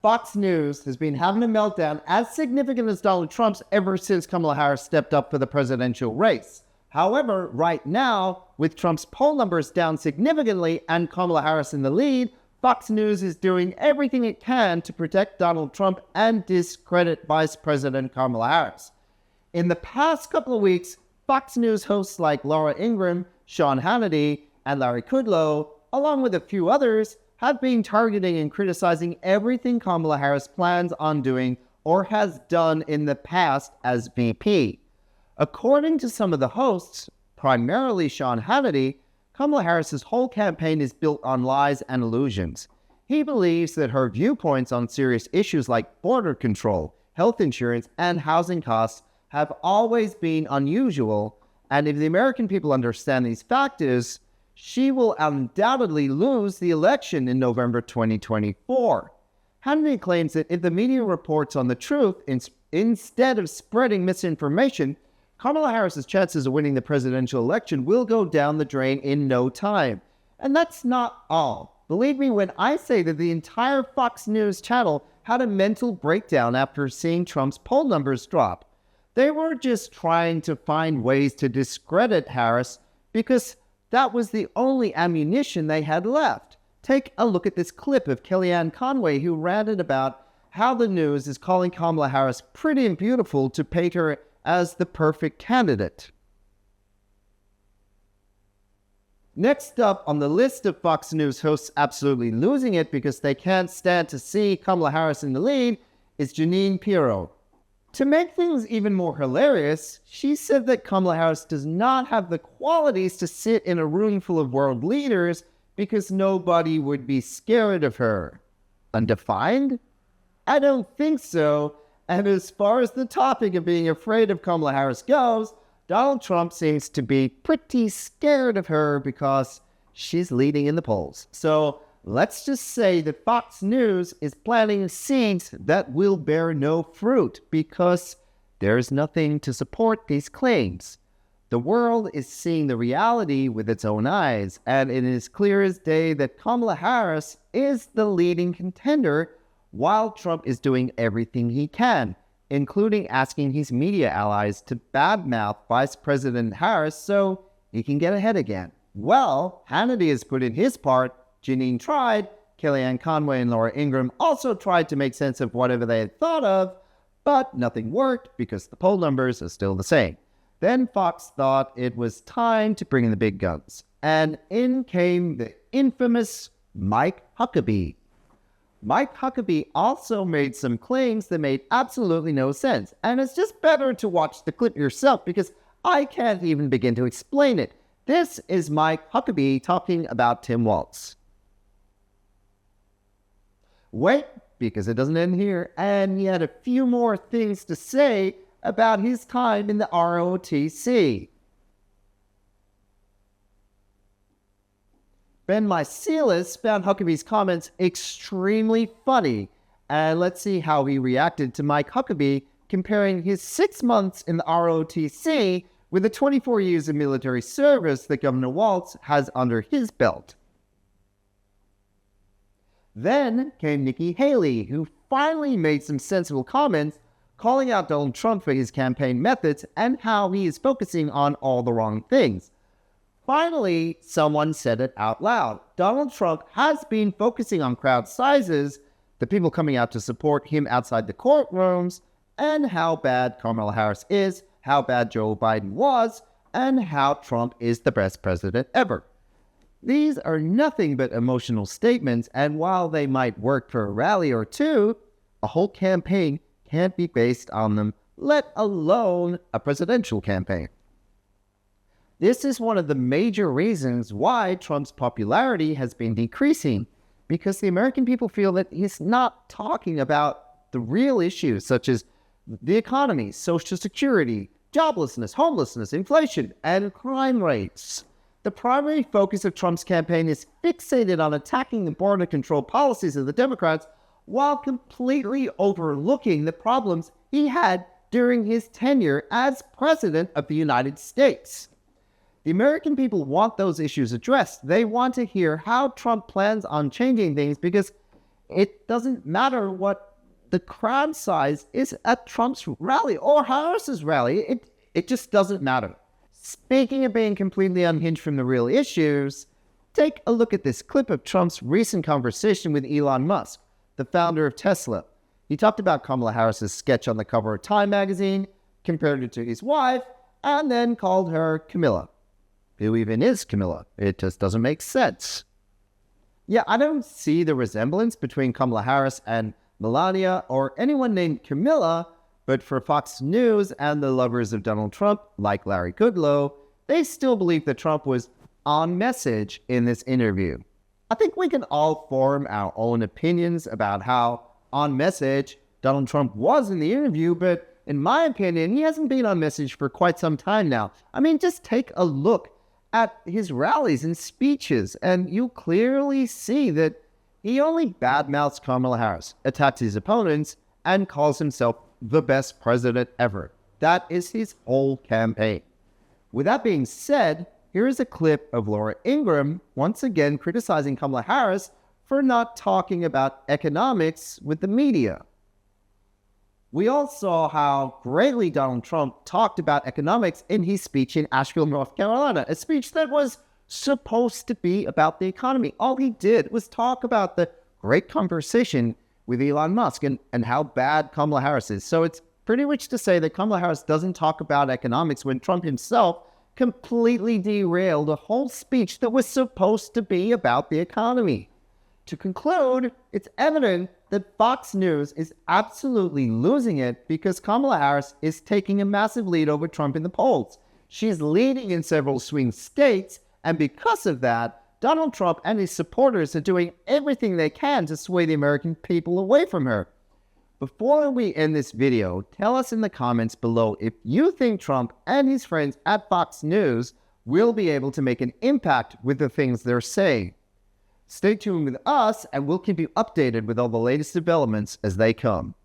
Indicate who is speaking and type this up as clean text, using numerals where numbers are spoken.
Speaker 1: Fox News has been having a meltdown as significant as Donald Trump's ever since Kamala Harris stepped up for the presidential race. However, right now, with Trump's poll numbers down significantly and Kamala Harris in the lead, Fox News is doing everything it can to protect Donald Trump and discredit Vice President Kamala Harris. In the past couple of weeks, Fox News hosts like Laura Ingraham, Sean Hannity, and Larry Kudlow, along with a few others, have been targeting and criticizing everything Kamala Harris plans on doing or has done in the past as VP. According to some of the hosts, primarily Sean Hannity, Kamala Harris's whole campaign is built on lies and illusions. He believes that her viewpoints on serious issues like border control, health insurance, and housing costs have always been unusual, and if the American people understand these factors, she will undoubtedly lose the election in November 2024. Hannity claims that if the media reports on the truth instead of spreading misinformation, Kamala Harris's chances of winning the presidential election will go down the drain in no time. And that's not all. Believe me when I say that the entire Fox News channel had a mental breakdown after seeing Trump's poll numbers drop. They were just trying to find ways to discredit Harris because that was the only ammunition they had left. Take a look at this clip of Kellyanne Conway, who ranted about how the news is calling Kamala Harris pretty and beautiful to paint her as the perfect candidate. Next up on the list of Fox News hosts absolutely losing it because they can't stand to see Kamala Harris in the lead is Jeanine Pirro. To make things even more hilarious, she said that Kamala Harris does not have the qualities to sit in a room full of world leaders because nobody would be scared of her. Undefined? I don't think so. And as far as the topic of being afraid of Kamala Harris goes, Donald Trump seems to be pretty scared of her because she's leading in the polls. So let's just say that Fox News is planting seeds that will bear no fruit because there's nothing to support these claims. The world is seeing the reality with its own eyes, and it is clear as day that Kamala Harris is the leading contender while Trump is doing everything he can, including asking his media allies to badmouth Vice President Harris so he can get ahead again. Well, Hannity has put in his part. Jeanine tried, Kellyanne Conway and Laura Ingraham also tried to make sense of whatever they had thought of, but nothing worked because the poll numbers are still the same. Then Fox thought it was time to bring in the big guns, and in came the infamous Mike Huckabee. Mike Huckabee also made some claims that made absolutely no sense, and it's just better to watch the clip yourself because I can't even begin to explain it. This is Mike Huckabee talking about Tim Walz. Wait, because it doesn't end here, and he had a few more things to say about his time in the ROTC. Ben Mycelis found Huckabee's comments extremely funny, and let's see how he reacted to Mike Huckabee comparing his 6 months in the ROTC with the 24 years of military service that Governor Walz has under his belt. Then came Nikki Haley, who finally made some sensible comments calling out Donald Trump for his campaign methods and how he is focusing on all the wrong things. Finally, someone said it out loud. Donald Trump has been focusing on crowd sizes, the people coming out to support him outside the courtrooms, and how bad Kamala Harris is, how bad Joe Biden was, and how Trump is the best president ever. These are nothing but emotional statements, and while they might work for a rally or two, a whole campaign can't be based on them, let alone a presidential campaign. This is one of the major reasons why Trump's popularity has been decreasing, because the American people feel that he's not talking about the real issues such as the economy, Social Security, joblessness, homelessness, inflation, and crime rates. The primary focus of Trump's campaign is fixated on attacking the border control policies of the Democrats while completely overlooking the problems he had during his tenure as President of the United States. The American people want those issues addressed. They want to hear how Trump plans on changing things because It doesn't matter what the crowd size is at Trump's rally or Harris's rally. It just doesn't matter. Speaking of being completely unhinged from the real issues, take a look at this clip of Trump's recent conversation with Elon Musk, the founder of Tesla. He talked about Kamala Harris's sketch on the cover of Time magazine, compared it to his wife, and then called her Camilla. Who even is Camilla? It just doesn't make sense. Yeah, I don't see the resemblance between Kamala Harris and Melania or anyone named Camilla, but for Fox News and the lovers of Donald Trump, like Larry Kudlow, they still believe that Trump was on message in this interview. I think we can all form our own opinions about how on message Donald Trump was in the interview, but in my opinion, he hasn't been on message for quite some time now. I mean, just take a look at his rallies and speeches, and you clearly see that he only badmouths Kamala Harris, attacks his opponents, and calls himself the best president ever. That is his whole campaign. With that being said, here is a clip of Laura Ingraham once again criticizing Kamala Harris for not talking about economics with the media. We all saw how greatly Donald Trump talked about economics in his speech in Asheville, North Carolina, a speech that was supposed to be about the economy. All he did was talk about the great conversation with Elon Musk and how bad Kamala Harris is. So it's pretty rich to say that Kamala Harris doesn't talk about economics when Trump himself completely derailed a whole speech that was supposed to be about the economy. To conclude, it's evident that Fox News is absolutely losing it because Kamala Harris is taking a massive lead over Trump in the polls. She's leading in several swing states, and because of that, Donald Trump and his supporters are doing everything they can to sway the American people away from her. Before we end this video, tell us in the comments below if you think Trump and his friends at Fox News will be able to make an impact with the things they're saying. Stay tuned with us, and we'll keep you updated with all the latest developments as they come.